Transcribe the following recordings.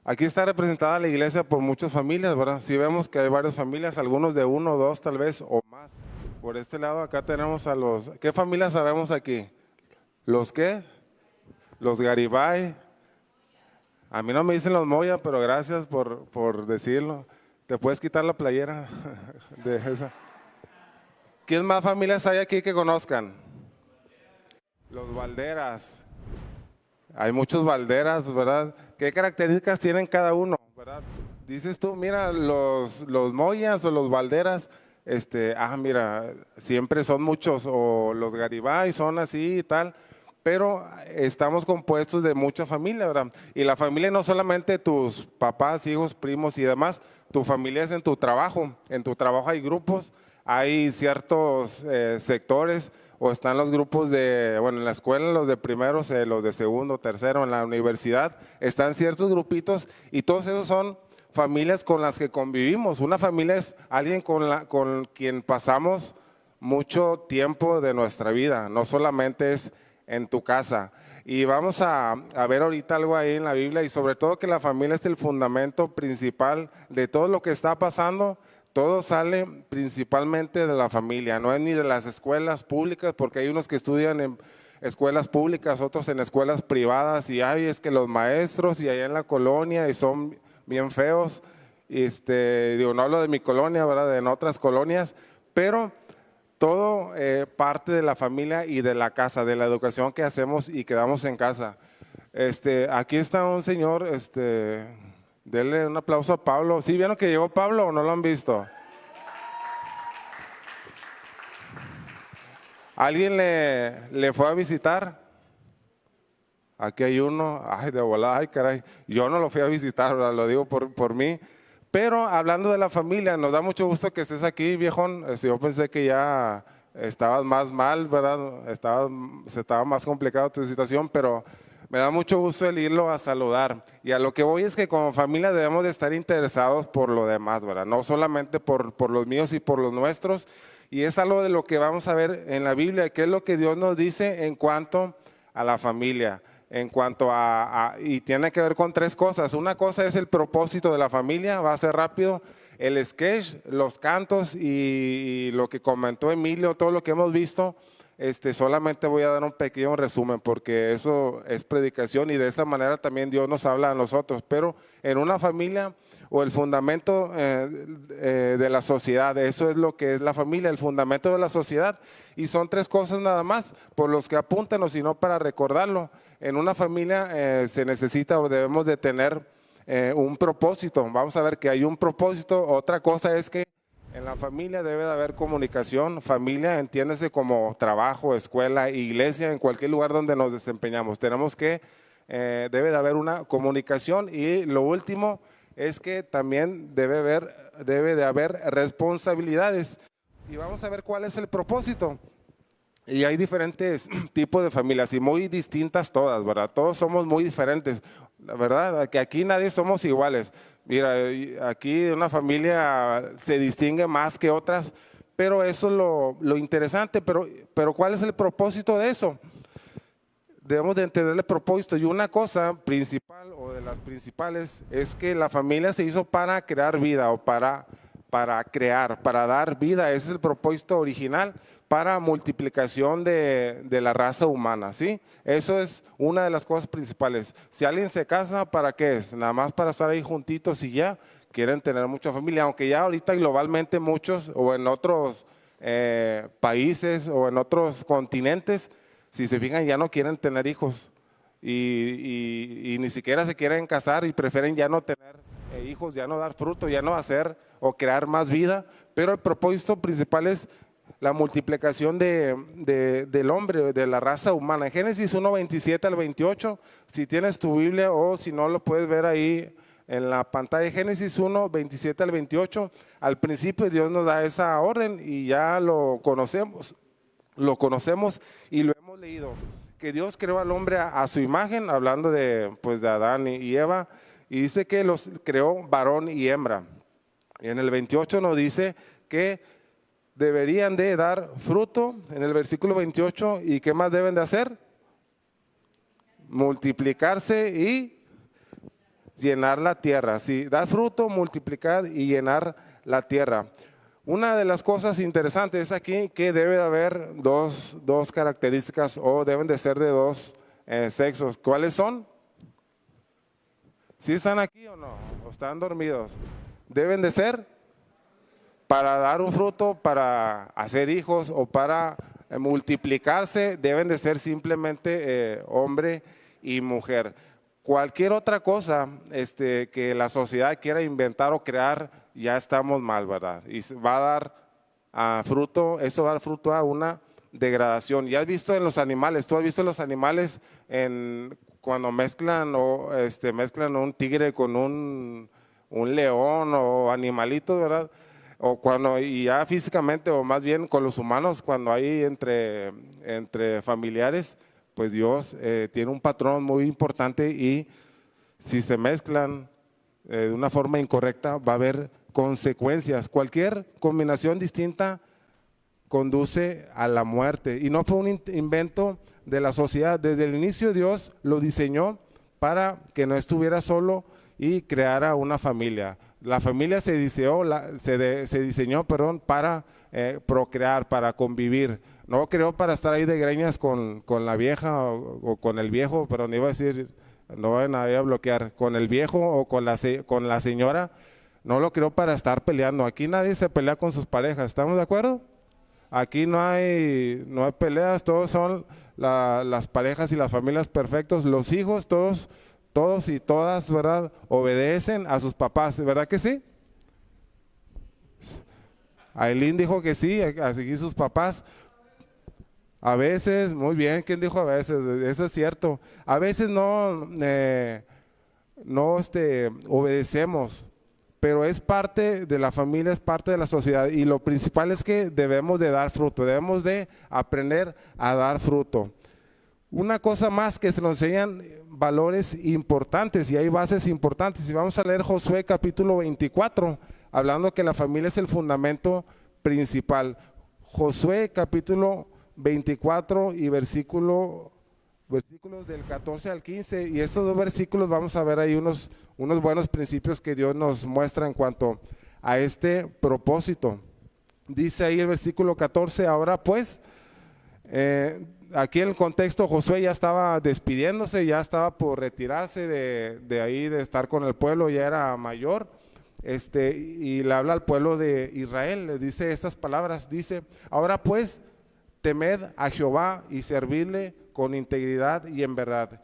Aquí está representada la iglesia por muchas familias, ¿verdad? Si vemos que hay varias familias, algunos de uno, dos tal vez o más. Por este lado acá tenemos a los… ¿Qué familias sabemos aquí? ¿Los qué? Los Garibay. A mí no me dicen los Moya, pero gracias por decirlo. ¿Te puedes quitar la playera de esa? ¿Quién más familias hay aquí que conozcan? Los Valderas. Hay muchos Valderas, ¿verdad? ¿Qué características tienen cada uno, verdad? Dices tú, mira, los Moyas o los Valderas, mira, siempre son muchos, o los Garibay son así y tal, pero estamos compuestos de mucha familia, ¿verdad? Y la familia no solamente tus papás, hijos, primos y demás, tu familia es en tu trabajo hay grupos, hay ciertos sectores, o están los grupos de, bueno, en la escuela los de primeros, los de segundo, tercero, en la universidad, están ciertos grupitos y todos esos son familias con las que convivimos. Una familia es alguien con quien pasamos mucho tiempo de nuestra vida, no solamente es en tu casa. Y vamos a ver ahorita algo ahí en la Biblia y sobre todo que la familia es el fundamento principal de todo lo que está pasando. Todo sale principalmente de la familia, no es ni de las escuelas públicas, porque hay unos que estudian en escuelas públicas, otros en escuelas privadas, y ay, es que los maestros y allá en la colonia y son bien feos. Digo, no hablo de mi colonia, ¿verdad? De en otras colonias, pero todo parte de la familia y de la casa, de la educación que hacemos y que damos en casa. Aquí está un señor, denle un aplauso a Pablo. ¿Sí vieron que llegó Pablo o no lo han visto? ¿Alguien le fue a visitar? Aquí hay uno, ay, de volada, ay, caray. Yo no lo fui a visitar, ¿verdad? Lo digo por mí. Pero hablando de la familia, nos da mucho gusto que estés aquí, viejón. Yo pensé que ya estabas más mal, ¿verdad? Se estaba más complicado tu situación, pero me da mucho gusto el irlo a saludar. Y a lo que voy es que como familia debemos de estar interesados por lo demás, ¿verdad? No solamente por los míos y por los nuestros. Y es algo de lo que vamos a ver en la Biblia, que es lo que Dios nos dice en cuanto a la familia. En cuanto y tiene que ver con tres cosas. Una cosa es el propósito de la familia, va a ser rápido, el sketch, los cantos y lo que comentó Emilio, todo lo que hemos visto. Solamente voy a dar un pequeño resumen porque eso es predicación y de esta manera también Dios nos habla a nosotros, pero en una familia o el fundamento de la sociedad, eso es lo que es la familia, el fundamento de la sociedad, y son tres cosas nada más por los que apuntan o si no para recordarlo. En una familia se necesita o debemos de tener un propósito. Vamos a ver que hay un propósito. Otra cosa es que en la familia debe de haber comunicación. Familia, entiéndese como trabajo, escuela, iglesia, en cualquier lugar donde nos desempeñamos. Tenemos que, debe de haber una comunicación y lo último es que también debe de haber responsabilidades. Y vamos a ver cuál es el propósito. Y hay diferentes tipos de familias y muy distintas todas, ¿verdad? Todos somos muy diferentes, la verdad, que aquí nadie somos iguales. Mira, aquí una familia se distingue más que otras, pero eso es lo interesante, pero ¿cuál es el propósito de eso? Debemos de entender el propósito y una cosa principal o de las principales es que la familia se hizo para crear vida o para crear, para dar vida. Ese es el propósito original para multiplicación de la raza humana, ¿sí? Eso es una de las cosas principales. Si alguien se casa, ¿para qué es? Nada más para estar ahí juntitos y ya quieren tener mucha familia, aunque ya ahorita globalmente muchos o en otros países o en otros continentes, si se fijan, ya no quieren tener hijos y ni siquiera se quieren casar y prefieren ya no tener hijos, ya no dar fruto, ya no hacer o crear más vida, pero el propósito principal es la multiplicación del hombre, de la raza humana. En Génesis 1, 27 al 28, si tienes tu Biblia o si no lo puedes ver ahí en la pantalla, Génesis 1, 27 al 28, al principio Dios nos da esa orden y ya lo conocemos y lo hemos leído, que Dios creó al hombre a su imagen, hablando pues de Adán y Eva, y dice que los creó varón y hembra. Y en el 28 nos dice que deberían de dar fruto, en el versículo 28, ¿y qué más deben de hacer? Multiplicarse y llenar la tierra. Sí, dar fruto, multiplicar y llenar la tierra. Una de las cosas interesantes es aquí que debe de haber dos características o deben de ser de dos sexos. ¿Cuáles son? ¿Sí están aquí o no? ¿O están dormidos? Deben de ser para dar un fruto, para hacer hijos o para multiplicarse, deben de ser simplemente hombre y mujer. Cualquier otra cosa que la sociedad quiera inventar o crear, ya estamos mal, ¿verdad? Y va a dar fruto, eso va a dar fruto a una degradación. Ya has visto en los animales, tú has visto los animales cuando mezclan mezclan un tigre con un león o animalitos, ¿verdad? O cuando, y ya físicamente, o más bien con los humanos, cuando hay entre familiares, pues Dios tiene un patrón muy importante y si se mezclan de una forma incorrecta va a haber consecuencias. Cualquier combinación distinta conduce a la muerte y no fue un invento de la sociedad. Desde el inicio Dios lo diseñó para que no estuviera solo y creara una familia. La familia se diseñó para procrear, para convivir. No creó para estar ahí de greñas con la vieja o con el viejo, pero no iba a decir, no vayan a bloquear, con el viejo o con la señora. No lo creó para estar peleando. Aquí nadie se pelea con sus parejas, ¿estamos de acuerdo? Aquí no hay peleas, todos son las parejas y las familias perfectos. Los hijos, todos y todas, ¿verdad? Obedecen a sus papás, ¿verdad que sí? Aileen dijo que sí, a seguir sus papás. A veces, muy bien, ¿quién dijo a veces? Eso es cierto. A veces no obedecemos, pero es parte de la familia, es parte de la sociedad y lo principal es que debemos de dar fruto, debemos de aprender a dar fruto. Una cosa más que se nos enseñan valores importantes y hay bases importantes. Y vamos a leer Josué capítulo 24, hablando que la familia es el fundamento principal. Josué capítulo 24 y versículos del 14 al 15. Y estos dos versículos vamos a ver ahí unos buenos principios que Dios nos muestra en cuanto a este propósito. Dice ahí el versículo 14, ahora pues, aquí en el contexto Josué ya estaba despidiéndose, ya estaba por retirarse de ahí, de estar con el pueblo, ya era mayor, y le habla al pueblo de Israel, le dice estas palabras, dice, ahora pues, temed a Jehová y servidle con integridad y en verdad.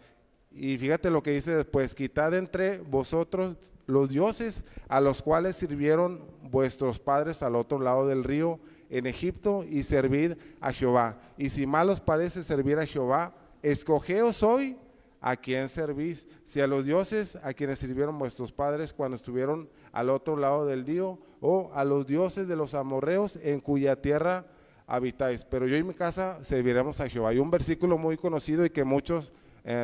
Y fíjate lo que dice después, quitad entre vosotros los dioses a los cuales sirvieron vuestros padres al otro lado del río en Egipto y servid a Jehová. Y si mal os parece servir a Jehová, escogeos hoy a quién servís, si a los dioses a quienes sirvieron vuestros padres cuando estuvieron al otro lado del río, o a los dioses de los amorreos en cuya tierra habitáis. Pero yo y mi casa serviremos a Jehová. Hay un versículo muy conocido y que muchos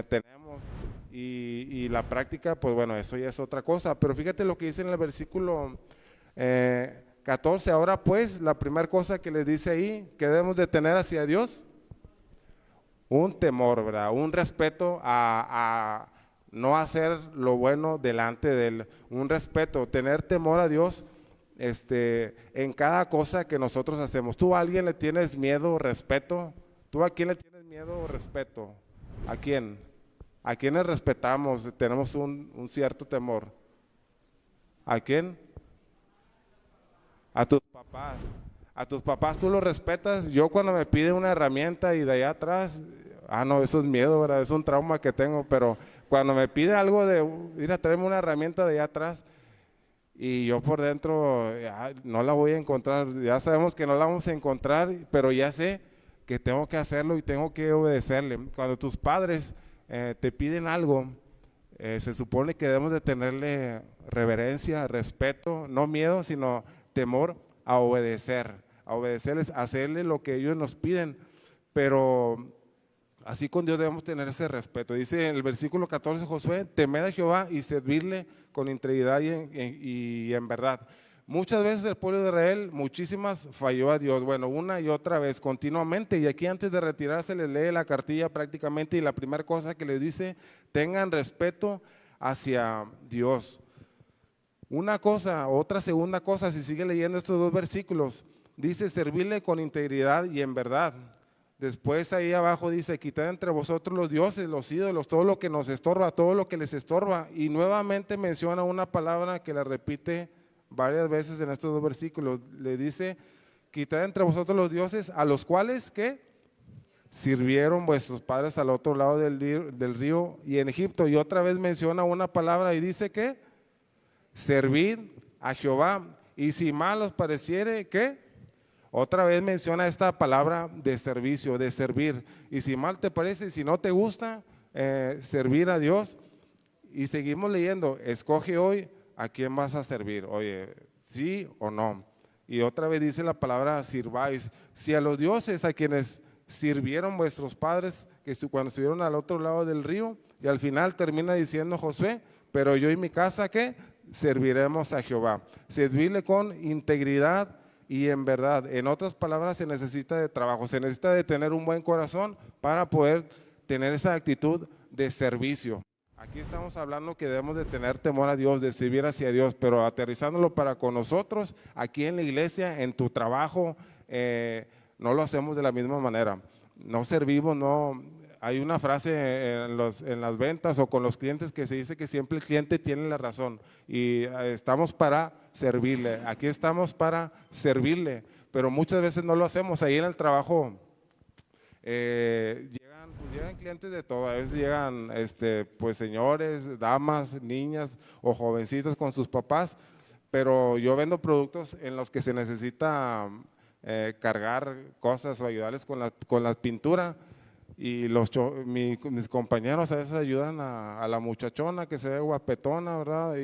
tenemos y la práctica, pues bueno, eso ya es otra cosa. Pero fíjate lo que dice en el versículo 14, ahora pues, la primera cosa que les dice ahí, que debemos de tener hacia Dios, un temor, ¿verdad? Un respeto a no hacer lo bueno delante de Él, un respeto, tener temor a Dios en cada cosa que nosotros hacemos. ¿Tú a alguien le tienes miedo o respeto? ¿Tú a quién le tienes miedo o respeto? ¿A quién? ¿A quiénes respetamos? Tenemos un cierto temor. ¿A quién? A tus papás. A tus papás tú los respetas. Yo cuando me piden una herramienta y de allá atrás, no, eso es miedo, ¿verdad? Es un trauma que tengo, pero cuando me pide algo de ir a traerme una herramienta de allá atrás y yo por dentro no la voy a encontrar, ya sabemos que no la vamos a encontrar, pero ya sé que tengo que hacerlo y tengo que obedecerle. Cuando tus padres te piden algo, se supone que debemos de tenerle reverencia, respeto, no miedo, sino temor a obedecerles, a hacerle lo que ellos nos piden, pero así con Dios debemos tener ese respeto. Dice en el versículo 14 Josué, temed a Jehová y servirle con integridad y en verdad. Muchas veces el pueblo de Israel, muchísimas, falló a Dios, bueno, una y otra vez, continuamente, y aquí antes de retirarse les lee la cartilla prácticamente y la primera cosa que les dice, tengan respeto hacia Dios. Una cosa, otra segunda cosa, si sigue leyendo estos dos versículos, dice servirle con integridad y en verdad. Después ahí abajo dice, quitad entre vosotros los dioses, los ídolos, todo lo que nos estorba, todo lo que les estorba. Y nuevamente menciona una palabra que la repite varias veces en estos dos versículos. Le dice, quitad entre vosotros los dioses a los cuales, ¿qué? Sirvieron vuestros padres al otro lado del río y en Egipto. Y otra vez menciona una palabra y dice que servid a Jehová, y si mal os pareciere, ¿qué? Otra vez menciona esta palabra de servicio, de servir. Y si mal te parece, si no te gusta servir a Dios, y seguimos leyendo, escoge hoy a quién vas a servir, oye, sí o no. Y otra vez dice la palabra sirváis. Si a los dioses a quienes sirvieron vuestros padres, que cuando estuvieron al otro lado del río, y al final termina diciendo Josué, pero yo y mi casa, ¿qué? Serviremos a Jehová. Servirle con integridad y en verdad. En otras palabras, se necesita de trabajo, se necesita de tener un buen corazón para poder tener esa actitud de servicio. Aquí estamos hablando que debemos de tener temor a Dios, de servir hacia Dios, pero aterrizándolo para con nosotros, aquí en la iglesia, en tu trabajo, no lo hacemos de la misma manera. No servimos, no. Hay una frase en las ventas o con los clientes que se dice que siempre el cliente tiene la razón y estamos para servirle, aquí estamos para servirle, pero muchas veces no lo hacemos. Ahí en el trabajo llegan clientes de todo, a veces llegan pues señores, damas, niñas o jovencitas con sus papás, pero yo vendo productos en los que se necesita cargar cosas o ayudarles con la pintura. Y mis compañeros a veces ayudan a la muchachona que se ve guapetona, ¿verdad?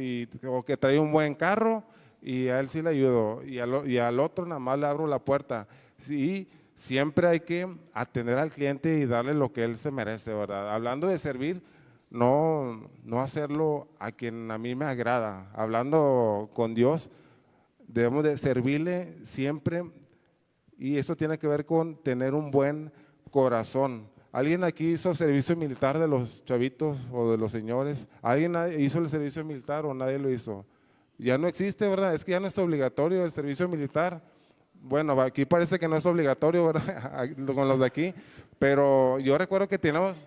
O que trae un buen carro y a él sí le ayudo. Y al otro nada más le abro la puerta. Y siempre hay que atender al cliente y darle lo que él se merece, ¿verdad? Hablando de servir, no hacerlo a quien a mí me agrada. Hablando con Dios, debemos de servirle siempre y eso tiene que ver con tener un buen corazón. ¿Alguien aquí hizo servicio militar de los chavitos o de los señores? ¿Alguien hizo el servicio militar o nadie lo hizo? Ya no existe, ¿verdad? Es que ya no es obligatorio el servicio militar. Bueno, aquí parece que no es obligatorio, ¿verdad? Con los de aquí, pero yo recuerdo que teníamos…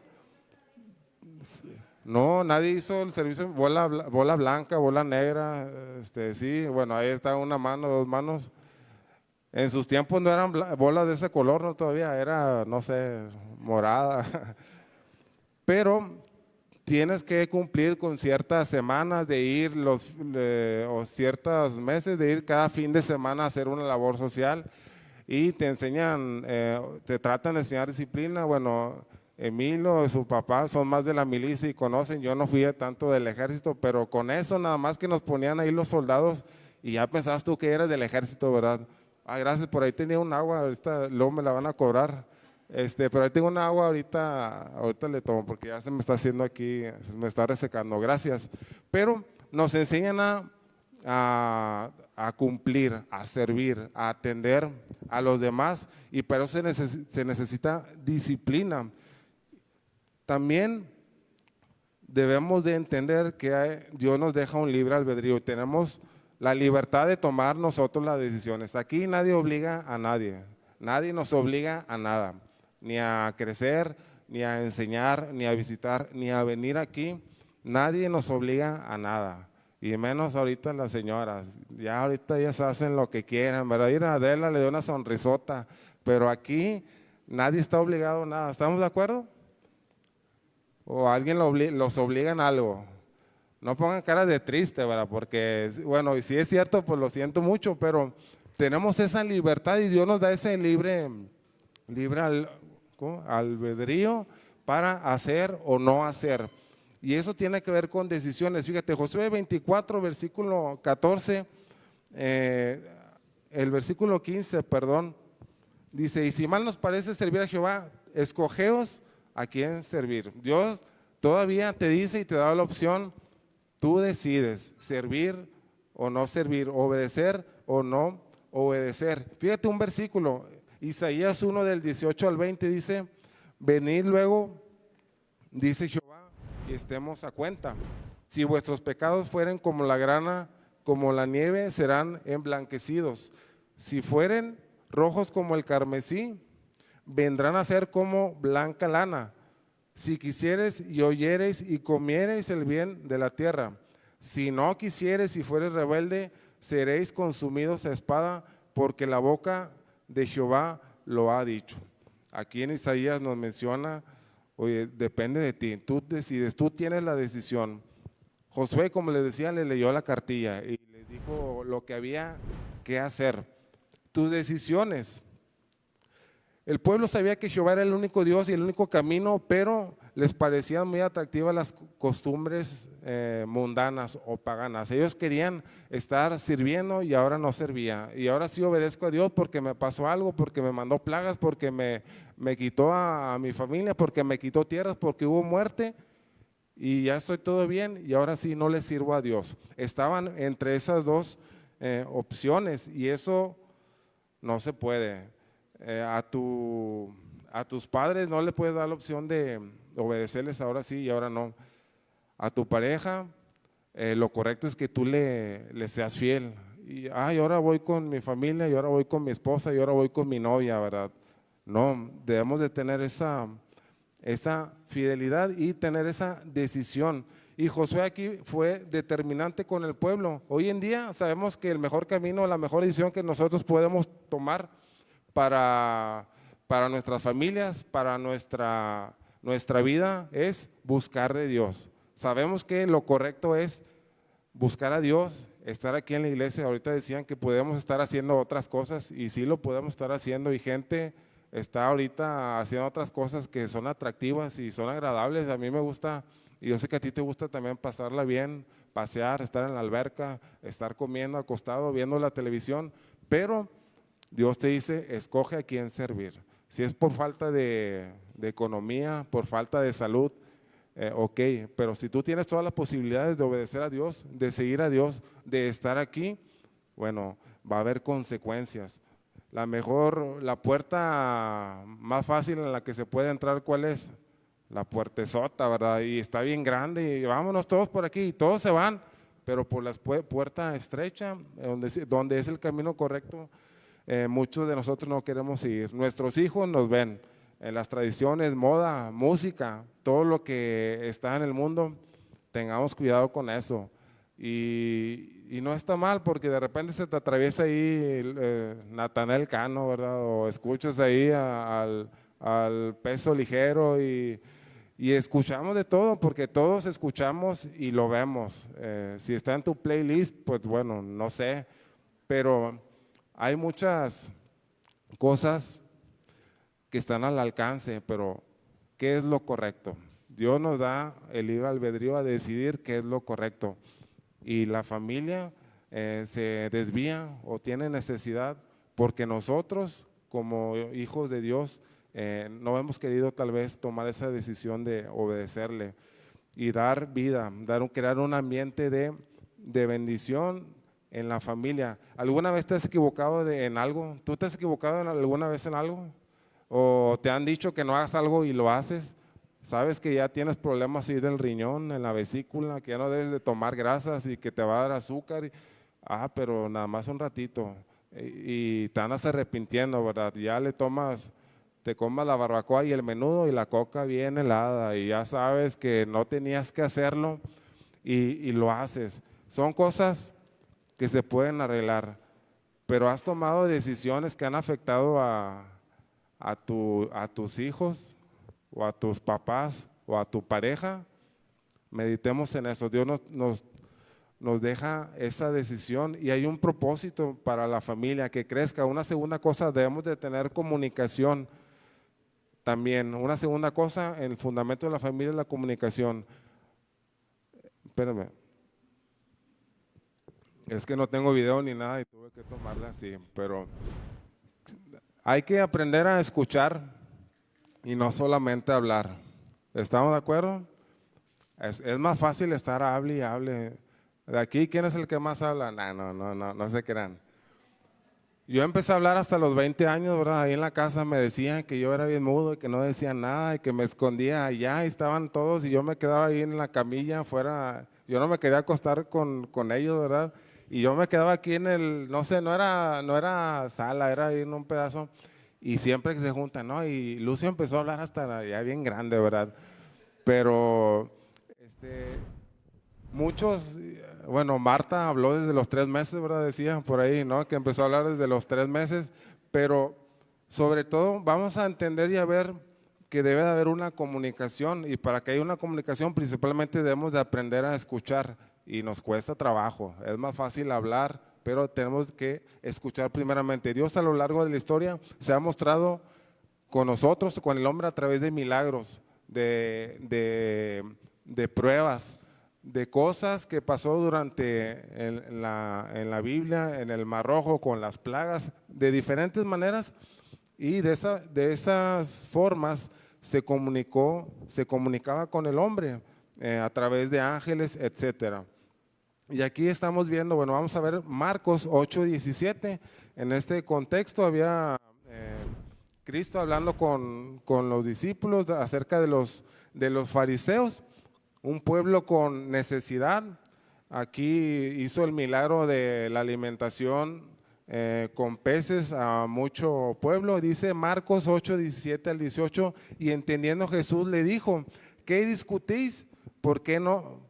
No, nadie hizo el servicio, bola blanca, bola negra, sí, bueno, ahí está una mano, dos manos. En sus tiempos no eran bolas de ese color, no todavía, era, no sé, morada. Pero tienes que cumplir con ciertas semanas de ir o ciertos meses de ir cada fin de semana a hacer una labor social y te enseñan, te tratan de enseñar disciplina. Bueno, Emilio y su papá son más de la milicia y conocen, yo no fui tanto del ejército, pero con eso nada más que nos ponían ahí los soldados y ya pensabas tú que eras del ejército, ¿verdad? Ah, gracias, por ahí tenía un agua, ahorita luego me la van a cobrar. Pero ahí tengo un agua, ahorita le tomo porque ya se me está haciendo aquí, se me está resecando, gracias. Pero nos enseñan a cumplir, a servir, a atender a los demás y para eso se necesita disciplina. También debemos de entender que Dios nos deja un libre albedrío, tenemos la libertad de tomar nosotros las decisiones. Aquí nadie obliga a nadie, nadie nos obliga a nada, ni a crecer, ni a enseñar, ni a visitar, ni a venir aquí. Nadie nos obliga a nada, y menos ahorita las señoras. Ya ahorita ellas hacen lo que quieran, ¿verdad? Ir a Adela le dio una sonrisota, pero aquí nadie está obligado a nada. ¿Estamos de acuerdo? ¿O alguien los obliga en algo? No pongan cara de triste, ¿verdad? Porque, bueno, y si es cierto, pues lo siento mucho, pero tenemos esa libertad y Dios nos da ese libre albedrío para hacer o no hacer. Y eso tiene que ver con decisiones. Fíjate, Josué 24, versículo 14, el versículo 15, perdón, dice, y si mal nos parece servir a Jehová, escogeos a quién servir. Dios todavía te dice y te da la opción. Tú decides servir o no servir, obedecer o no obedecer. Fíjate un versículo, Isaías 1 del 18 al 20 dice, venid luego, dice Jehová, y estemos a cuenta. Si vuestros pecados fueren como la grana, como la nieve, serán emblanquecidos. Si fueren rojos como el carmesí, vendrán a ser como blanca lana. Si quisieres y oyereis y comiereis el bien de la tierra, si no quisiereis y fuereis rebelde, seréis consumidos a espada, porque la boca de Jehová lo ha dicho. Aquí en Isaías nos menciona, oye, depende de ti, tú decides, tú tienes la decisión. Josué, como les decía, le leyó la cartilla y le dijo lo que había que hacer. Tus decisiones. El pueblo sabía que Jehová era el único Dios y el único camino, pero les parecían muy atractivas las costumbres mundanas o paganas. Ellos querían estar sirviendo y ahora no servía. Y ahora sí obedezco a Dios porque me pasó algo, porque me mandó plagas, porque me quitó a mi familia, porque me quitó tierras, porque hubo muerte y ya estoy todo bien y ahora sí no le sirvo a Dios. Estaban entre esas dos opciones y eso no se puede. A tus padres no le puedes dar la opción de obedecerles ahora sí y ahora no. A tu pareja, lo correcto es que tú le seas fiel. Y ahora voy con mi familia, y ahora voy con mi esposa, y ahora voy con mi novia, ¿verdad? No, debemos de tener esa fidelidad y tener esa decisión. Y Josué aquí fue determinante con el pueblo. Hoy en día sabemos que el mejor camino, la mejor decisión que nosotros podemos tomar para nuestras familias, para nuestra vida es buscar de Dios. Sabemos que lo correcto es buscar a Dios, estar aquí en la iglesia. Ahorita decían que podemos estar haciendo otras cosas y sí lo podemos estar haciendo y gente está ahorita haciendo otras cosas que son atractivas y son agradables. A mí me gusta y yo sé que a ti te gusta también pasarla bien, pasear, estar en la alberca, estar comiendo acostado, viendo la televisión, pero Dios te dice, escoge a quién servir. Si es por falta de economía, por falta de salud, ok, pero si tú tienes todas las posibilidades de obedecer a Dios, de seguir a Dios, de estar aquí, bueno, va a haber consecuencias. La puerta más fácil en la que se puede entrar, ¿cuál es? La puertezota, ¿verdad? Y está bien grande y vámonos todos por aquí y todos se van, pero por la puerta estrecha, donde es el camino correcto, muchos de nosotros no queremos ir. Nuestros hijos nos ven en las tradiciones, moda, música, todo lo que está en el mundo, tengamos cuidado con eso. Y no está mal porque de repente se te atraviesa ahí Natanael Cano, ¿verdad? O escuchas ahí al Peso Ligero y escuchamos de todo porque todos escuchamos y lo vemos. Si está en tu playlist, pues bueno, no sé, pero hay muchas cosas que están al alcance, pero ¿qué es lo correcto? Dios nos da el libre albedrío a decidir qué es lo correcto. Y la familia se desvía o tiene necesidad porque nosotros, como hijos de Dios, no hemos querido tal vez tomar esa decisión de obedecerle y dar vida, crear un ambiente de bendición en la familia. ¿Alguna vez te has equivocado en algo? ¿Tú te has equivocado alguna vez en algo? ¿O te han dicho que no hagas algo y lo haces? Sabes que ya tienes problemas ahí del riñón, en la vesícula, que ya no debes de tomar grasas y que te va a dar azúcar. Pero nada más un ratito. Y te andas arrepintiendo, ¿verdad? Ya te comas la barbacoa y el menudo y la coca bien helada y ya sabes que no tenías que hacerlo y lo haces. Son cosas que se pueden arreglar, pero has tomado decisiones que han afectado a tus hijos o a tus papás o a tu pareja. Meditemos en eso. Dios nos deja esa decisión y hay un propósito para la familia que crezca. Una segunda cosa, debemos de tener comunicación también. Una segunda cosa, el fundamento de la familia es la comunicación. Espérame. Es que no tengo video ni nada y tuve que tomarla así, pero hay que aprender a escuchar y no solamente hablar. ¿Estamos de acuerdo? Es más fácil estar hable y hable. De aquí, ¿quién es el que más habla? No se crean. Yo empecé a hablar hasta los 20 años, ¿verdad? Ahí en la casa me decían que yo era bien mudo y que no decía nada y que me escondía allá y estaban todos y yo me quedaba ahí en la camilla afuera yo no me quería acostar con ellos, ¿verdad? Y yo me quedaba aquí en el, no sé, no era sala, era ahí en un pedazo. Y siempre que se juntan, ¿no? Y Lucio empezó a hablar hasta ya bien grande, ¿verdad? Pero este, muchos, bueno, Marta habló desde los 3 meses, ¿verdad? Decía por ahí, ¿no? Que empezó a hablar desde los 3 meses, pero sobre todo vamos a entender y a ver que debe de haber una comunicación, y para que haya una comunicación principalmente debemos de aprender a escuchar, y nos cuesta trabajo, es más fácil hablar, pero tenemos que escuchar primeramente. Dios a lo largo de la historia se ha mostrado con nosotros, con el hombre, a través de milagros, de pruebas, de cosas que pasó durante en la Biblia, en el Mar Rojo, con las plagas, de diferentes maneras, y de esas formas se comunicaba con el hombre a través de ángeles, etcétera. Y aquí estamos viendo, bueno, vamos a ver Marcos 8:17. En este contexto había Cristo hablando con los discípulos acerca de los fariseos, un pueblo con necesidad. Aquí hizo el milagro de la alimentación con peces a mucho pueblo. Dice Marcos 8:17 al 18, y entendiendo Jesús le dijo: ¿qué discutís? ¿Por qué no?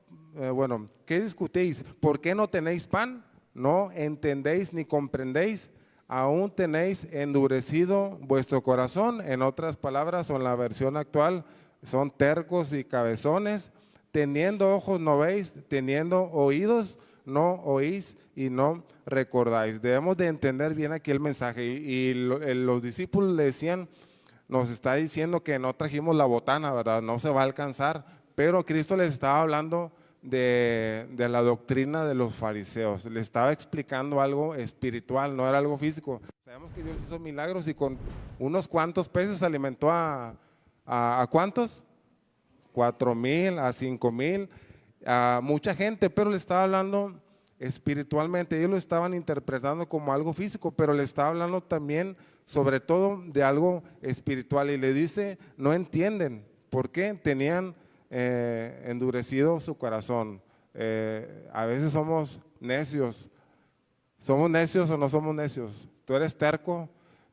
¿Qué discutéis? ¿Por qué no tenéis pan? ¿No entendéis ni comprendéis? ¿Aún tenéis endurecido vuestro corazón? En otras palabras, o en la versión actual, son tercos y cabezones. Teniendo ojos no veis, teniendo oídos no oís y no recordáis. Debemos de entender bien aquí el mensaje. Los discípulos le decían, nos está diciendo que no trajimos la botana, ¿verdad? No se va a alcanzar, pero Cristo les estaba hablando de la doctrina de los fariseos, le estaba explicando algo espiritual, no era algo físico. Sabemos que Dios hizo milagros y con unos cuantos peces alimentó ¿a cuántos? 4,000, a 5,000, a mucha gente, pero le estaba hablando espiritualmente. Ellos lo estaban interpretando como algo físico, pero le estaba hablando también sobre todo de algo espiritual, y le dice, no entienden. ¿Por qué? Tenían endurecido su corazón. A veces somos necios. ¿Somos necios o no somos necios? Tú eres terco,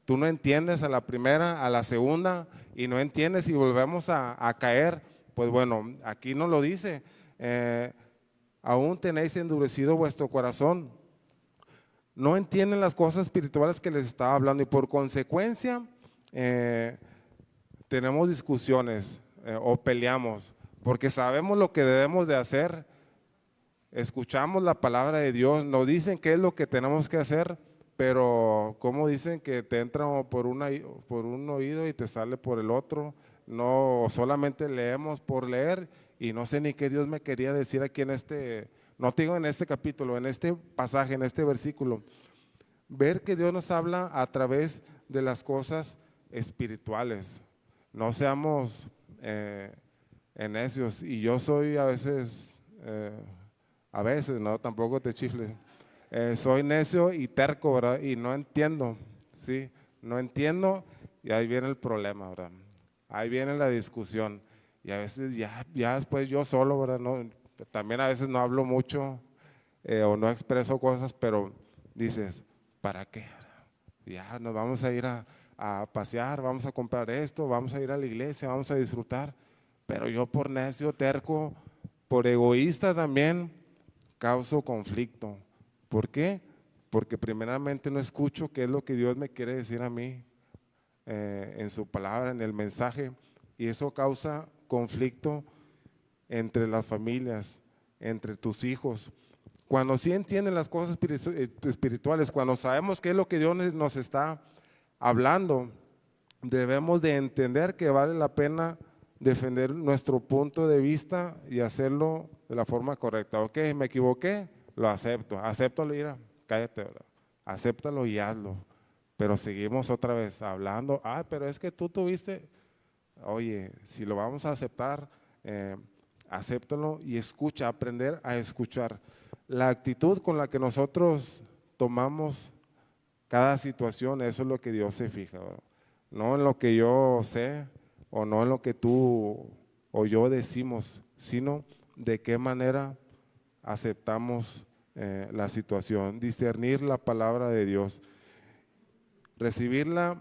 tú no entiendes a la primera, a la segunda, y no entiendes y volvemos a caer. Pues bueno, aquí nos lo dice, aún tenéis endurecido vuestro corazón. No entienden las cosas espirituales que les estaba hablando, y por consecuencia tenemos discusiones o peleamos, porque sabemos lo que debemos de hacer, escuchamos la palabra de Dios, nos dicen qué es lo que tenemos que hacer, pero como dicen que te entra por un oído y te sale por el otro. No, solamente leemos por leer, y no sé ni qué Dios me quería decir aquí no te digo en este capítulo, en este pasaje, en este versículo. Ver que Dios nos habla a través de las cosas espirituales. No seamos necios, y yo soy a veces, no, tampoco te chifles. Soy necio y terco, ¿verdad? Y no entiendo, ¿sí? No entiendo, y ahí viene el problema, ¿verdad? Ahí viene la discusión, y a veces ya después yo solo, ¿verdad? No, también a veces no hablo mucho o no expreso cosas, pero dices, ¿para qué? Ya nos vamos a ir a pasear, vamos a comprar esto, vamos a ir a la iglesia, vamos a disfrutar, pero yo por necio, terco, por egoísta también, causo conflicto. ¿Por qué? Porque primeramente no escucho qué es lo que Dios me quiere decir a mí en su palabra, en el mensaje, y eso causa conflicto entre las familias, entre tus hijos. Cuando sí entienden las cosas espirituales, cuando sabemos qué es lo que Dios nos está hablando, debemos de entender que vale la pena defender nuestro punto de vista y hacerlo de la forma correcta. Ok, me equivoqué, lo acepto, acéptalo, mira, cállate, ¿verdad? Acéptalo y hazlo. Pero seguimos otra vez hablando, pero es que tú tuviste, oye, si lo vamos a aceptar, acéptalo y escucha, aprender a escuchar. La actitud con la que nosotros tomamos cada situación, eso es lo que Dios se fija, ¿verdad? No en lo que yo sé o no en lo que tú o yo decimos, sino de qué manera aceptamos la situación, discernir la palabra de Dios, recibirla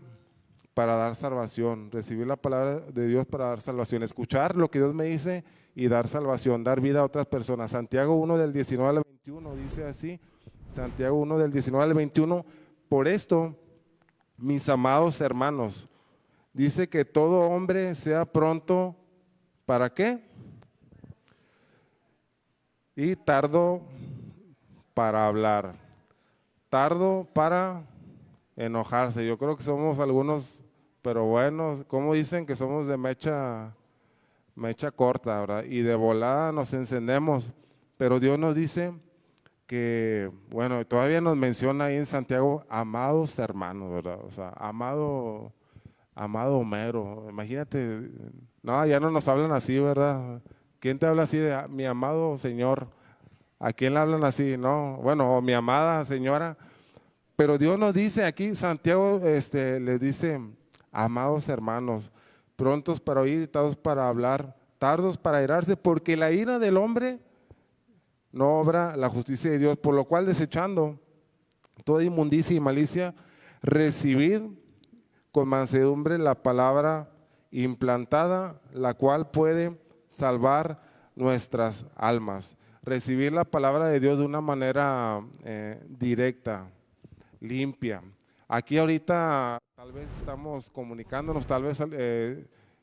para dar salvación, recibir la palabra de Dios para dar salvación, escuchar lo que Dios me dice y dar salvación, dar vida a otras personas. Santiago 1 del 19 al 21 dice así, Santiago 1 del 19 al 21, por esto, mis amados hermanos, dice que todo hombre sea pronto, ¿para qué? Y tardo para hablar, tardo para enojarse. Yo creo que somos algunos, pero bueno, como dicen que somos de mecha corta, ¿verdad? Y de volada nos encendemos, pero Dios nos dice que, bueno, todavía nos menciona ahí en Santiago, amados hermanos, ¿verdad? O sea, amado Homero, imagínate, no, ya no nos hablan así, ¿verdad? ¿Quién te habla así de mi amado Señor? ¿A quién le hablan así? No, bueno, o mi amada señora. Pero Dios nos dice aquí, Santiago les dice, amados hermanos, prontos para oír, tardos para hablar, tardos para airarse, porque la ira del hombre no obra la justicia de Dios, por lo cual desechando toda inmundicia y malicia, recibid con mansedumbre la palabra implantada, la cual puede salvar nuestras almas. Recibir la palabra de Dios de una manera directa, limpia. Aquí ahorita tal vez estamos comunicándonos, tal vez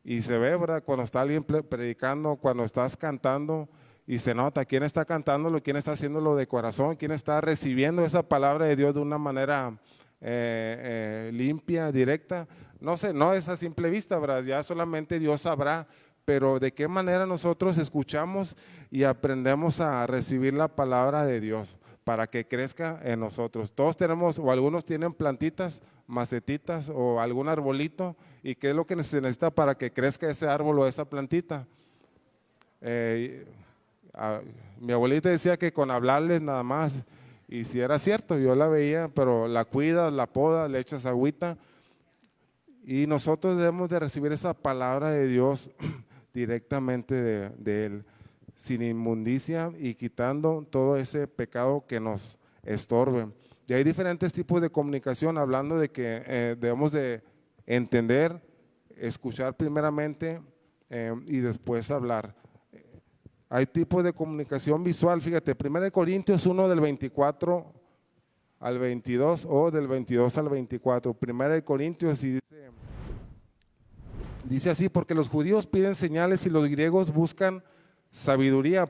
y se ve, ¿verdad? Cuando está alguien predicando, cuando estás cantando y se nota quién está cantándolo, quién está haciéndolo de corazón, quién está recibiendo esa palabra de Dios de una manera limpia, directa. No sé, no es a simple vista, ¿verdad? Ya solamente Dios sabrá, pero de qué manera nosotros escuchamos y aprendemos a recibir la palabra de Dios para que crezca en nosotros. Todos tenemos, o algunos tienen plantitas, macetitas o algún arbolito, y qué es lo que se necesita para que crezca ese árbol o esa plantita. Mi abuelita decía que con hablarles nada más, y si era cierto, yo la veía, pero la cuidas, la podas, le echas agüita, y nosotros debemos de recibir esa palabra de Dios directamente de Él, sin inmundicia y quitando todo ese pecado que nos estorbe. Y hay diferentes tipos de comunicación, hablando de que debemos de entender, escuchar primeramente y después hablar. Hay tipos de comunicación visual, fíjate, 1 Corintios 1 del 24 al 22 o del 22 al 24. 1 Corintios y dice así, porque los judíos piden señales y los griegos buscan sabiduría,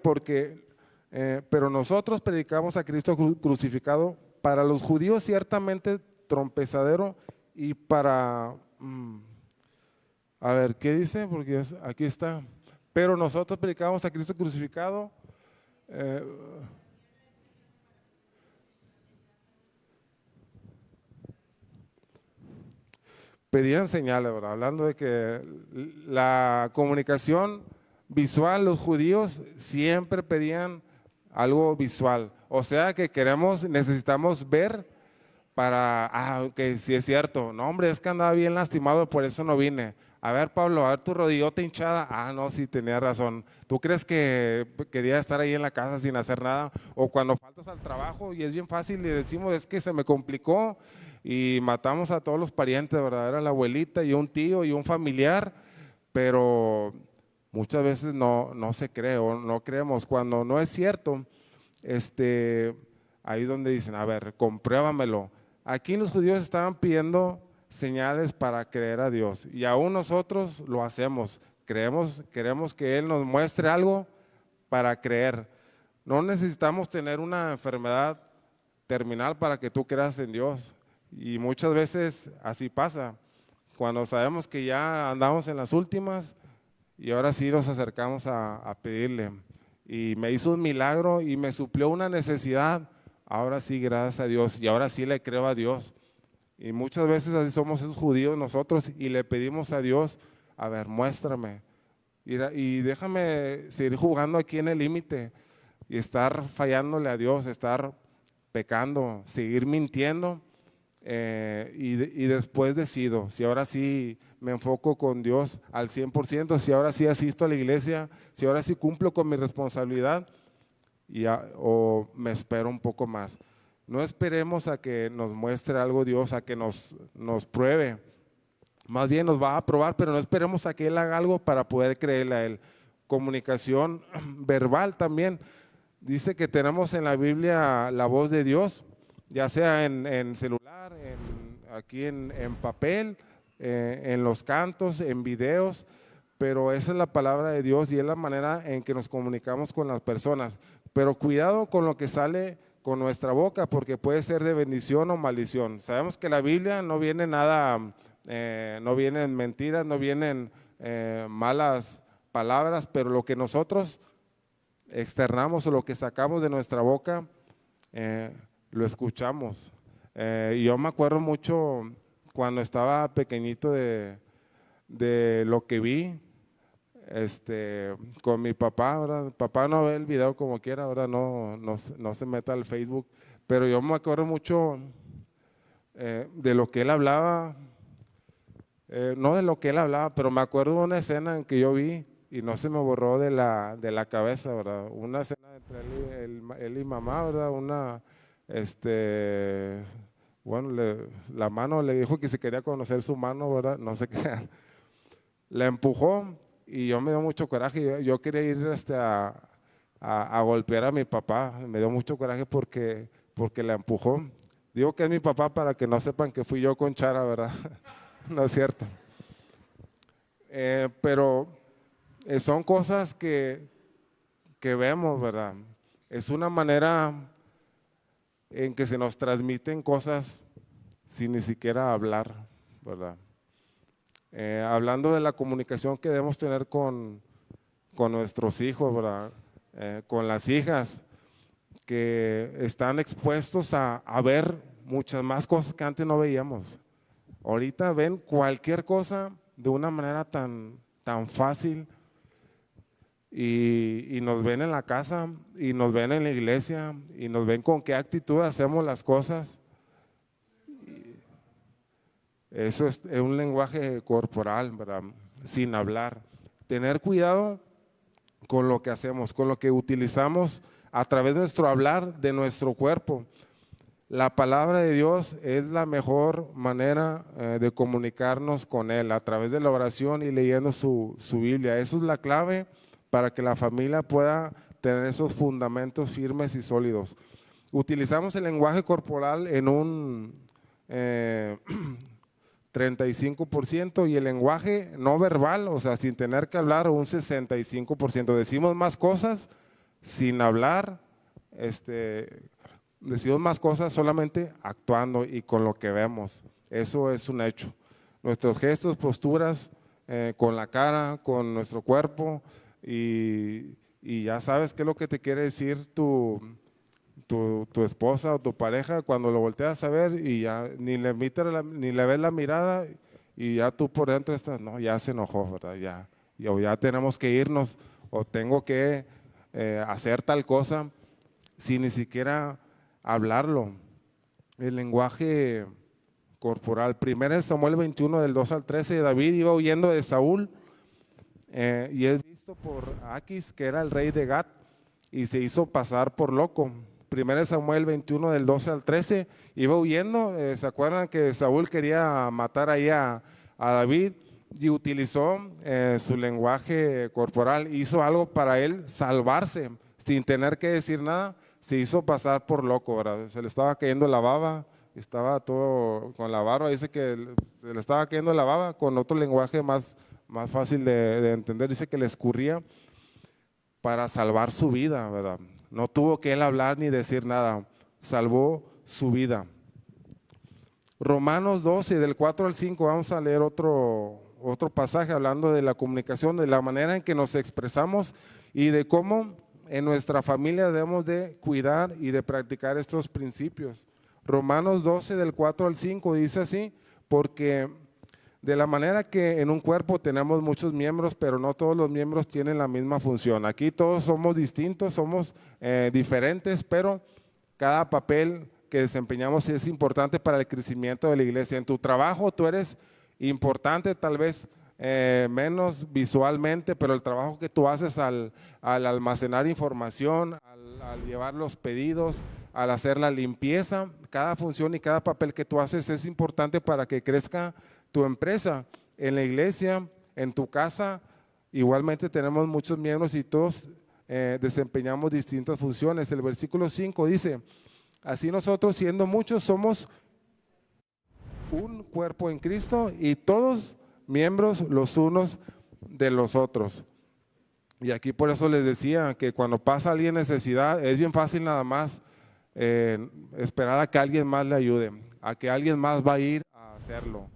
pero nosotros predicamos a Cristo crucificado, para los judíos ciertamente trompezadero y para, a ver, ¿qué dice? Porque aquí está, pero nosotros predicamos a Cristo crucificado, pedían señales, ¿verdad? Hablando de que la comunicación visual, los judíos siempre pedían algo visual, o sea que necesitamos ver para, que sí es cierto, no hombre, es que andaba bien lastimado, por eso no vine. A ver, Pablo, a ver tu rodillota hinchada. No, sí, tenía razón. ¿Tú crees que quería estar ahí en la casa sin hacer nada? O cuando faltas al trabajo y es bien fácil y decimos, es que se me complicó y matamos a todos los parientes, ¿verdad? Era la abuelita y un tío y un familiar, pero muchas veces no se cree o no creemos. Cuando no es cierto, ahí es donde dicen, a ver, compruébamelo. Aquí los judíos estaban pidiendo señales para creer a Dios y aún nosotros lo hacemos, queremos que Él nos muestre algo para creer. No necesitamos tener una enfermedad terminal para que tú creas en Dios, y muchas veces así pasa, cuando sabemos que ya andamos en las últimas y ahora sí nos acercamos a pedirle, y me hizo un milagro y me suplió una necesidad, ahora sí, gracias a Dios, y ahora sí le creo a Dios. Y muchas veces así somos esos judíos nosotros y le pedimos a Dios, a ver, muéstrame y déjame seguir jugando aquí en el límite y estar fallándole a Dios, estar pecando, seguir mintiendo, y después decido si ahora sí me enfoco con Dios al 100%, si ahora sí asisto a la iglesia, si ahora sí cumplo con mi responsabilidad o me espero un poco más. No esperemos a que nos muestre algo Dios, a que nos pruebe. Más bien nos va a probar, pero no esperemos a que Él haga algo para poder creerle a Él. Comunicación verbal también. Dice que tenemos en la Biblia la voz de Dios, ya sea en celular, aquí en papel, en los cantos, en videos, pero esa es la palabra de Dios y es la manera en que nos comunicamos con las personas. Pero cuidado con lo que sale con nuestra boca, porque puede ser de bendición o maldición. Sabemos que la Biblia no viene nada, no vienen mentiras, no vienen malas palabras, pero lo que nosotros externamos o lo que sacamos de nuestra boca, lo escuchamos. Yo me acuerdo mucho cuando estaba pequeñito de lo que vi con mi papá. ¿Verdad? Papá no ve el video como quiera, ahora no se meta al Facebook, pero yo me acuerdo mucho de lo que él hablaba, no de lo que él hablaba, pero me acuerdo de una escena en que yo vi y no se me borró de la cabeza, ¿verdad? Una escena entre él y mamá, ¿verdad? Bueno, la mano le dijo que si quería conocer su mano, ¿verdad? No sé qué. La empujó y yo me dio mucho coraje. Yo quería ir a golpear a mi papá. Me dio mucho coraje porque la empujó. Digo que es mi papá para que no sepan que fui yo con Chara, ¿verdad? No es cierto. Pero son cosas que vemos, ¿verdad? Es una manera en que se nos transmiten cosas sin ni siquiera hablar, ¿verdad? Hablando de la comunicación que debemos tener con nuestros hijos, ¿verdad? Con las hijas, que están expuestos a ver muchas más cosas que antes no veíamos. Ahorita ven cualquier cosa de una manera tan fácil y nos ven en la casa y nos ven en la iglesia y nos ven con qué actitud hacemos las cosas. Eso es un lenguaje corporal, ¿verdad? Sin hablar. Tener cuidado con lo que hacemos, con lo que utilizamos a través de nuestro hablar, de nuestro cuerpo. La palabra de Dios es la mejor manera de comunicarnos con Él, a través de la oración y leyendo su Biblia. Eso es la clave para que la familia pueda tener esos fundamentos firmes y sólidos. Utilizamos el lenguaje corporal en un 35% y el lenguaje no verbal, o sea, sin tener que hablar, un 65%. Decimos más cosas sin hablar, decimos más cosas solamente actuando y con lo que vemos. Eso es un hecho. Nuestros gestos, posturas, con la cara, con nuestro cuerpo y ya sabes qué es lo que te quiere decir tu esposa o tu pareja cuando lo volteas a ver y ya ni le ves la mirada y ya tú por dentro estás, no, ya se enojó, ¿verdad? Ya tenemos que irnos o tengo que hacer tal cosa sin ni siquiera hablarlo. El lenguaje corporal. 1 Samuel 21 del 2 al 13, David iba huyendo de Saúl y es visto por Aquis, que era el rey de Gat, y se hizo pasar por loco. 1 Samuel 21 del 12 al 13, iba huyendo. ¿Se acuerdan que Saúl quería matar ahí a David? Y utilizó su lenguaje corporal, hizo algo para él salvarse, sin tener que decir nada. Se hizo pasar por loco, ¿verdad? Se le estaba cayendo la baba, estaba todo con la barba, dice que se le estaba cayendo la baba, con otro lenguaje más fácil de entender, dice que le escurría para salvar su vida, ¿verdad? No tuvo que él hablar ni decir nada, salvó su vida. Romanos 12, del 4 al 5, vamos a leer otro pasaje hablando de la comunicación, de la manera en que nos expresamos y de cómo en nuestra familia debemos de cuidar y de practicar estos principios. Romanos 12, del 4 al 5 dice así: porque de la manera que en un cuerpo tenemos muchos miembros, pero no todos los miembros tienen la misma función. Aquí todos somos distintos, somos diferentes, pero cada papel que desempeñamos es importante para el crecimiento de la iglesia. En tu trabajo tú eres importante, tal vez menos visualmente, pero el trabajo que tú haces al almacenar información, al llevar los pedidos, al hacer la limpieza. Cada función y cada papel que tú haces es importante para que crezca tu empresa. En la iglesia, en tu casa, igualmente tenemos muchos miembros y todos desempeñamos distintas funciones. El versículo 5 dice, así nosotros siendo muchos somos un cuerpo en Cristo y todos miembros los unos de los otros. Y aquí por eso les decía que cuando pasa alguien necesidad, es bien fácil nada más esperar a que alguien más le ayude, a que alguien más va a ir a hacerlo.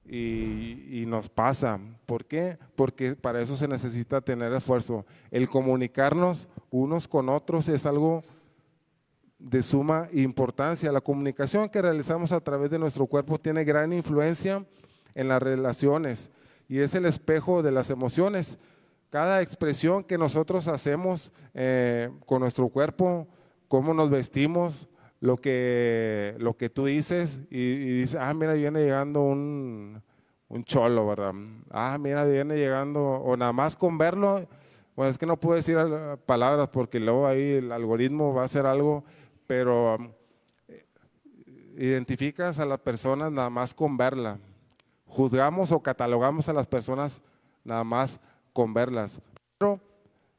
Y nos pasa. ¿Por qué? Porque para eso se necesita tener esfuerzo. El comunicarnos unos con otros es algo de suma importancia. La comunicación que realizamos a través de nuestro cuerpo tiene gran influencia en las relaciones y es el espejo de las emociones. Cada expresión que nosotros hacemos con nuestro cuerpo, cómo nos vestimos, lo que tú dices y dices, mira, viene llegando un cholo, ¿verdad? Mira, viene llegando, o nada más con verlo, bueno, es que no puedo decir palabras porque luego ahí el algoritmo va a hacer algo, pero identificas a las personas nada más con verla. Juzgamos o catalogamos a las personas nada más con verlas. Pero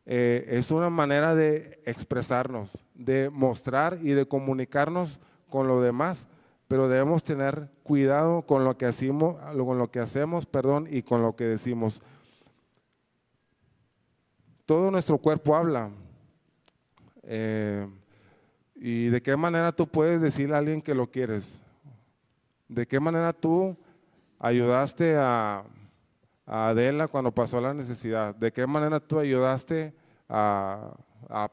es una manera de expresarnos, de mostrar y de comunicarnos con los demás, pero debemos tener cuidado con lo que hacemos, y con lo que decimos. Todo nuestro cuerpo habla. ¿Y de qué manera tú puedes decirle a alguien que lo quieres? ¿De qué manera tú ayudaste a Adela cuando pasó la necesidad? ¿De qué manera tú ayudaste a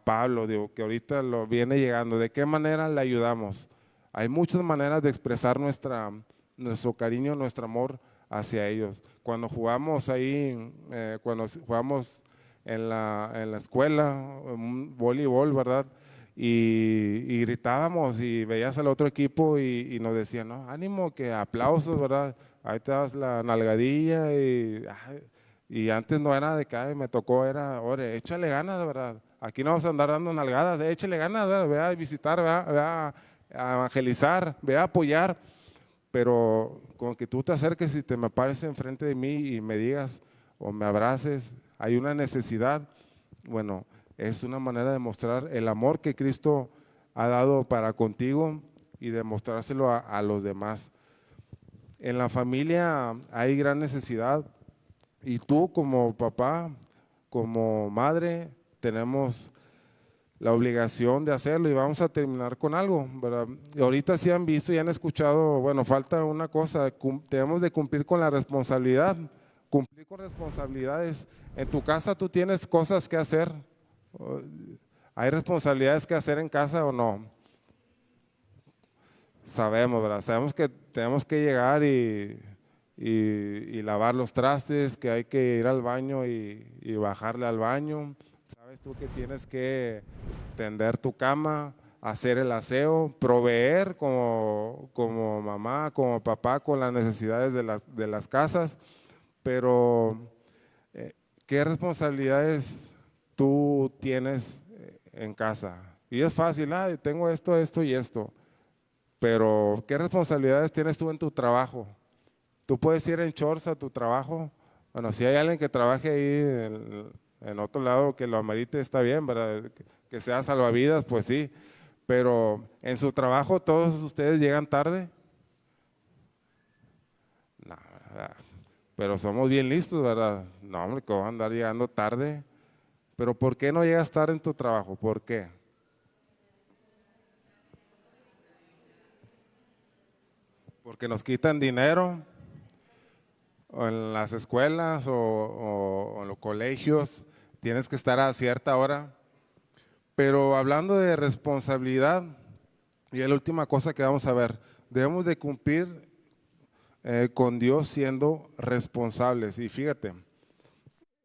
Pablo, que ahorita lo viene llegando? ¿De qué manera le ayudamos? Hay muchas maneras de expresar nuestro cariño, nuestro amor hacia ellos. Cuando jugamos ahí, cuando jugamos en la escuela, voleibol, ¿verdad? Y gritábamos y veías al otro equipo y nos decían, no, ánimo, que aplausos, ¿verdad? Ahí te das la nalgadilla y antes no era de que me tocó, era, ore, échale ganas, ¿verdad? Aquí no vamos a andar dando nalgadas, échale ganas, ¿verdad? Ve a visitar, ve a evangelizar, ve a apoyar, pero con que tú te acerques y te me pares enfrente de mí y me digas o me abraces, hay una necesidad, bueno, es una manera de mostrar el amor que Cristo ha dado para contigo y demostrárselo a los demás. En la familia hay gran necesidad y tú como papá, como madre, tenemos la obligación de hacerlo y vamos a terminar con algo, ¿verdad? Y ahorita sí han visto y han escuchado, bueno, falta una cosa, tenemos de cumplir con la responsabilidad, cumplir con responsabilidades. En tu casa tú tienes cosas que hacer, ¿hay responsabilidades que hacer en casa o no? Sabemos, ¿verdad? Sabemos que tenemos que llegar y lavar los trastes, que hay que ir al baño y bajarle al baño. Sabes tú que tienes que tender tu cama, hacer el aseo, proveer como mamá, como papá con las necesidades de las casas, pero ¿qué responsabilidades tú tienes en casa? Y es fácil, tengo esto, esto y esto. Pero, ¿qué responsabilidades tienes tú en tu trabajo? ¿Tú puedes ir en shorts a tu trabajo? Bueno, si hay alguien que trabaje ahí en otro lado que lo amerite, está bien, ¿verdad? Que sea salvavidas, pues sí. Pero, ¿en su trabajo todos ustedes llegan tarde? No, ¿verdad? Pero somos bien listos, ¿verdad? No, hombre, que van a andar llegando tarde. Pero, ¿por qué no llegas tarde en tu trabajo? ¿Por qué? Porque nos quitan dinero, o en las escuelas o en los colegios, tienes que estar a cierta hora. Pero hablando de responsabilidad, y es la última cosa que vamos a ver, debemos de cumplir con Dios siendo responsables. Y fíjate,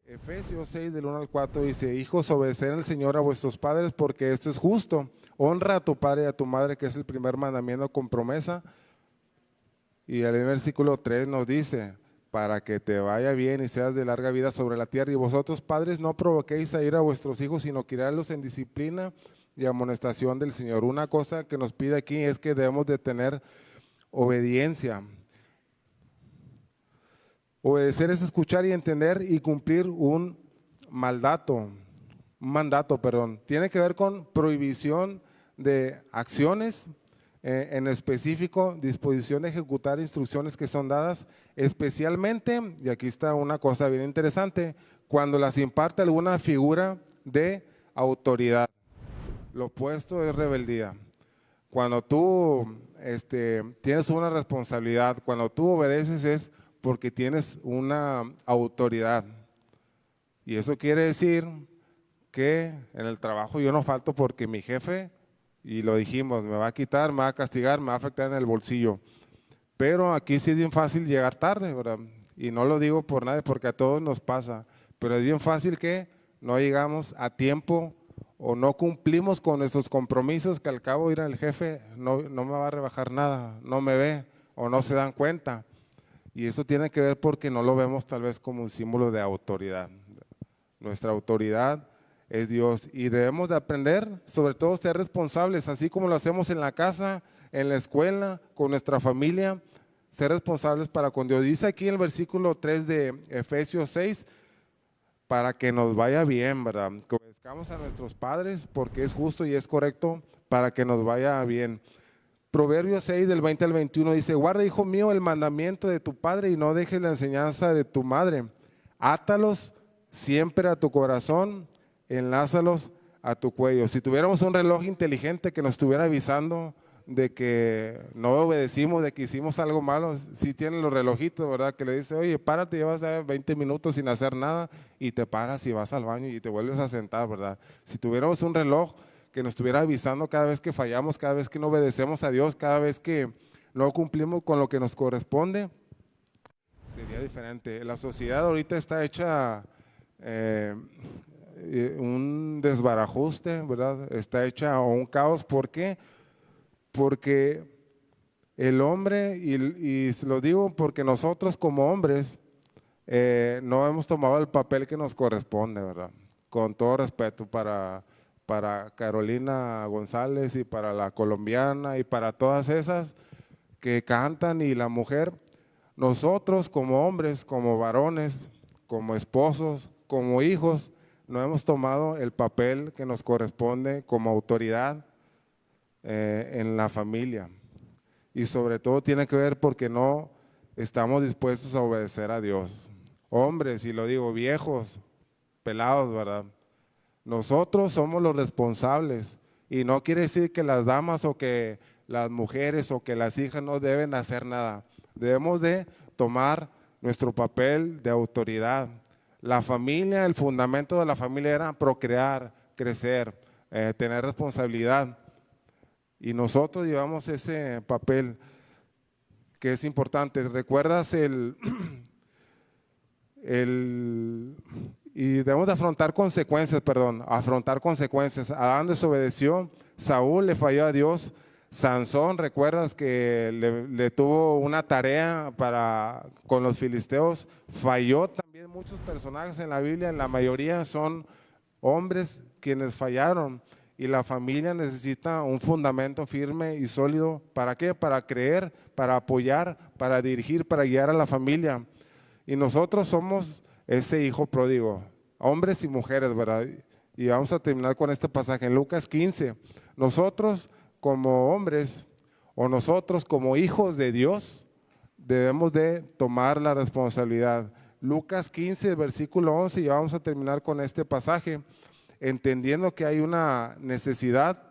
Efesios 6 del 1 al 4 dice, hijos, obedeced al Señor a vuestros padres porque esto es justo. Honra a tu padre y a tu madre, que es el primer mandamiento con promesa. Y el versículo 3 nos dice, para que te vaya bien y seas de larga vida sobre la tierra. Y vosotros, padres, no provoquéis a ir a vuestros hijos, sino criadlos en disciplina y amonestación del Señor. Una cosa que nos pide aquí es que debemos de tener obediencia. Obedecer es escuchar y entender y cumplir un mandato. Tiene que ver con prohibición de acciones, en específico, disposición de ejecutar instrucciones que son dadas, especialmente, y aquí está una cosa bien interesante, cuando las imparte alguna figura de autoridad. Lo opuesto es rebeldía. Cuando tú tienes una responsabilidad, cuando tú obedeces es porque tienes una autoridad. Y eso quiere decir que en el trabajo yo no falto porque mi jefe, y lo dijimos, me va a quitar, me va a castigar, me va a afectar en el bolsillo. Pero aquí sí es bien fácil llegar tarde, ¿verdad? Y no lo digo por nadie, porque a todos nos pasa, pero es bien fácil que no llegamos a tiempo o no cumplimos con nuestros compromisos, que al cabo ir al jefe no me va a rebajar nada, no me ve o no se dan cuenta. Y eso tiene que ver porque no lo vemos tal vez como un símbolo de autoridad. Nuestra autoridad es Dios y debemos de aprender, sobre todo ser responsables, así como lo hacemos en la casa, en la escuela, con nuestra familia, ser responsables para con Dios. Dice aquí en el versículo 3 de Efesios 6, para que nos vaya bien, ¿verdad? Que obedezcamos a nuestros padres porque es justo y es correcto para que nos vaya bien. Proverbios 6 del 20 al 21 dice, guarda, hijo mío, el mandamiento de tu padre y no dejes la enseñanza de tu madre. Átalos siempre a tu corazón, enlázalos a tu cuello. Si tuviéramos un reloj inteligente que nos estuviera avisando de que no obedecimos, de que hicimos algo malo, sí tienen los relojitos, ¿verdad? Que le dice, oye, párate, llevas 20 minutos sin hacer nada y te paras y vas al baño y te vuelves a sentar, ¿verdad? Si tuviéramos un reloj que nos estuviera avisando cada vez que fallamos, cada vez que no obedecemos a Dios, cada vez que no cumplimos con lo que nos corresponde, sería diferente. La sociedad ahorita está hecha un desbarajuste, ¿verdad? Está hecha un caos. ¿Por qué? Porque el hombre, y lo digo porque nosotros como hombres no hemos tomado el papel que nos corresponde, ¿verdad? Con todo respeto para Carolina González y para la colombiana y para todas esas que cantan y la mujer, nosotros como hombres, como varones, como esposos, como hijos, no hemos tomado el papel que nos corresponde como autoridad en la familia. Y sobre todo tiene que ver porque no estamos dispuestos a obedecer a Dios. Hombres, y lo digo, viejos, pelados, ¿verdad? Nosotros somos los responsables y no quiere decir que las damas o que las mujeres o que las hijas no deben hacer nada. Debemos de tomar nuestro papel de autoridad. La familia, el fundamento de la familia era procrear, crecer, tener responsabilidad. Y nosotros llevamos ese papel que es importante. ¿Recuerdas y debemos de afrontar consecuencias, afrontar consecuencias? Adán desobedeció, Saúl le falló a Dios, Sansón, ¿recuerdas que le tuvo una tarea con los filisteos? Falló también. Muchos personajes en la Biblia, la mayoría son hombres quienes fallaron. Y la familia necesita un fundamento firme y sólido. ¿Para qué? Para creer, para apoyar, para dirigir, para guiar a la familia. Y nosotros somos ese hijo pródigo, hombres y mujeres, ¿verdad? Y vamos a terminar con este pasaje en Lucas 15. Nosotros como hombres o nosotros como hijos de Dios debemos de tomar la responsabilidad. Lucas 15, versículo 11, y vamos a terminar con este pasaje, entendiendo que hay una necesidad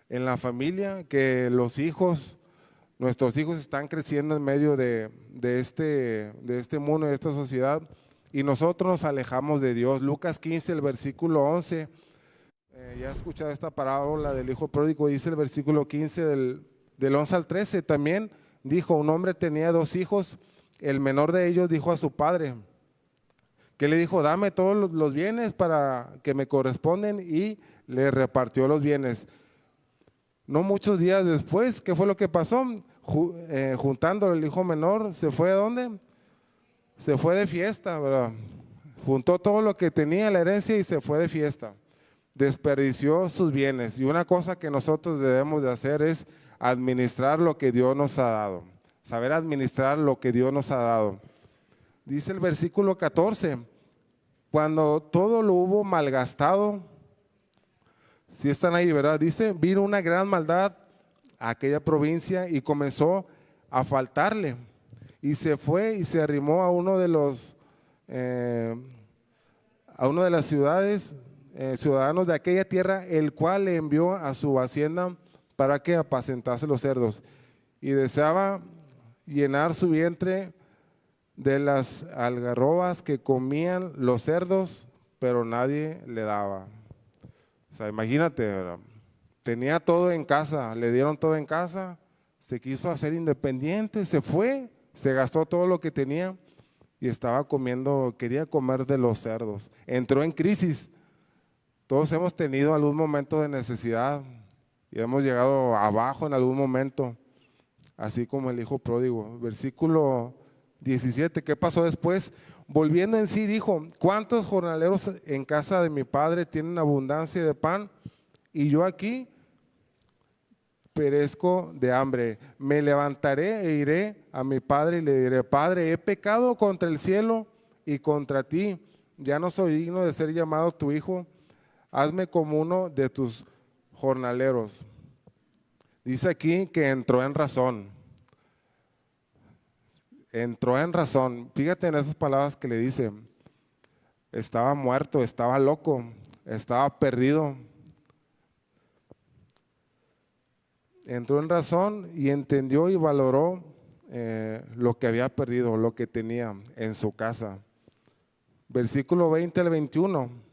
en la familia, que nuestros hijos están creciendo en medio de este mundo, de esta sociedad, y nosotros nos alejamos de Dios. Lucas 15, el versículo 11, ya he escuchado esta parábola del hijo pródigo, dice el versículo 15 del 11 al 13, también dijo, un hombre tenía 2 hijos, el menor de ellos dijo a su padre, que le dijo, dame todos los bienes para que me corresponden, y le repartió los bienes. No muchos días después, ¿qué fue lo que pasó? Juntándolo el hijo menor, ¿se fue a dónde? Se fue de fiesta, ¿verdad? Juntó todo lo que tenía, la herencia, y se fue de fiesta. desperdició sus bienes. Y una cosa que nosotros debemos de hacer es administrar lo que Dios nos ha dado, saber administrar lo que Dios nos ha dado. Dice el versículo 14, cuando todo lo hubo malgastado, si están ahí, ¿verdad? Dice, vino una gran maldad a aquella provincia y comenzó a faltarle. Y se fue y se arrimó a uno de los, a una de las ciudades, ciudadanos de aquella tierra, el cual le envió a su hacienda para que apacentase los cerdos. Y deseaba llenar su vientre de las algarrobas que comían los cerdos, pero nadie le daba. O sea, imagínate, ¿verdad? Tenía todo en casa, le dieron todo en casa, se quiso hacer independiente, se fue, se gastó todo lo que tenía y estaba comiendo, quería comer de los cerdos. Entró en crisis. Todos hemos tenido algún momento de necesidad y hemos llegado abajo en algún momento, así como el hijo pródigo. Versículo 17, ¿qué pasó después? Volviendo en sí dijo, ¿cuántos jornaleros en casa de mi padre tienen abundancia de pan? Y yo aquí perezco de hambre. Me levantaré e iré a mi padre y le diré, Padre, he pecado contra el cielo y contra ti. Ya no soy digno de ser llamado tu hijo. Hazme como uno de tus jornaleros. Dice aquí que entró en razón. Entró en razón. Fíjate en esas palabras que le dice. Estaba muerto, estaba loco, estaba perdido. Entró en razón y entendió y valoró lo que había perdido, lo que tenía en su casa. Versículo 20 al 21.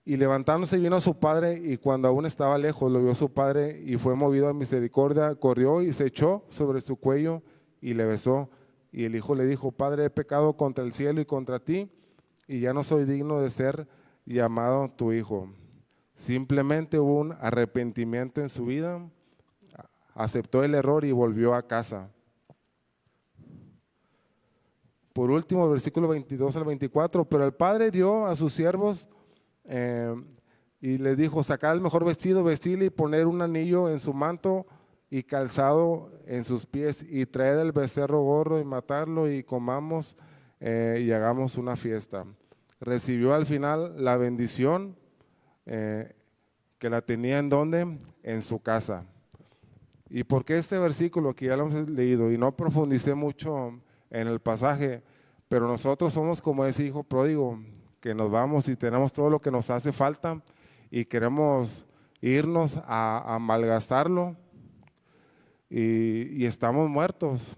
Y levantándose vino a su padre, y cuando aún estaba lejos lo vio su padre y fue movido a misericordia, corrió y se echó sobre su cuello y le besó. Y el hijo le dijo, Padre, he pecado contra el cielo y contra ti, y ya no soy digno de ser llamado tu hijo. Simplemente hubo un arrepentimiento en su vida, aceptó el error y volvió a casa. Por último, versículo 22 al 24, pero el padre dio a sus siervos y les dijo, sacad el mejor vestido, vestirle y poner un anillo en su manto y calzado en sus pies, y traed el becerro gordo y matarlo y comamos y hagamos una fiesta. Recibió al final la bendición que la tenía en donde, en su casa. ¿Y por qué este versículo que ya lo hemos leído? Y no profundicé mucho en el pasaje, pero nosotros somos como ese hijo pródigo, que nos vamos y tenemos todo lo que nos hace falta y queremos irnos a malgastarlo y estamos muertos,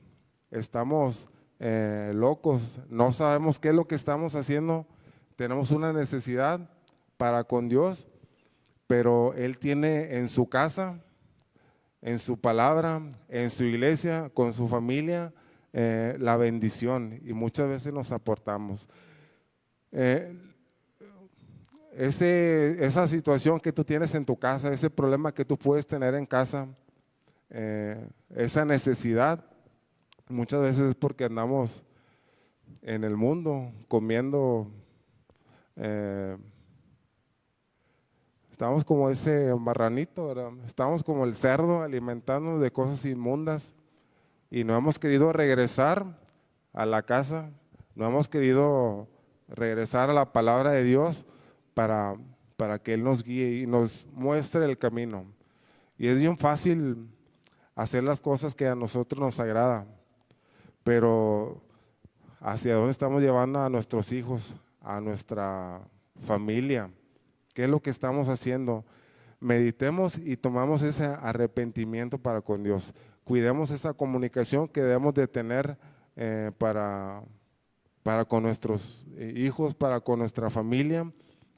estamos locos, no sabemos qué es lo que estamos haciendo, tenemos una necesidad para con Dios, pero Él tiene en su casa, en su palabra, en su iglesia, con su familia, la bendición, y muchas veces nos aportamos. Esa situación que tú tienes en tu casa, ese problema que tú puedes tener en casa, esa necesidad, muchas veces es porque andamos en el mundo comiendo, estamos como ese marranito, ¿verdad? Estamos como el cerdo alimentándonos de cosas inmundas y no hemos querido regresar a la casa, no hemos querido regresar a la palabra de Dios para que Él nos guíe y nos muestre el camino. Y es bien fácil hacer las cosas que a nosotros nos agrada, pero ¿hacia dónde estamos llevando a nuestros hijos, a nuestra familia? ¿Qué es lo que estamos haciendo? Meditemos y tomamos ese arrepentimiento para con Dios. Cuidemos esa comunicación que debemos de tener para con nuestros hijos, para con nuestra familia,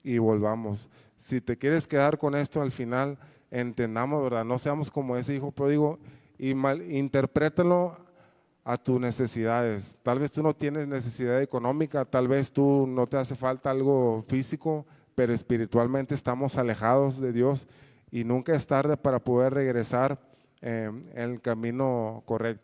y volvamos. Si te quieres quedar con esto al final, entendamos, ¿verdad? No seamos como ese hijo pródigo y interprétalo a tus necesidades. Tal vez tú no tienes necesidad económica, tal vez tú no te hace falta algo físico, pero espiritualmente estamos alejados de Dios y nunca es tarde para poder regresar en el camino correcto.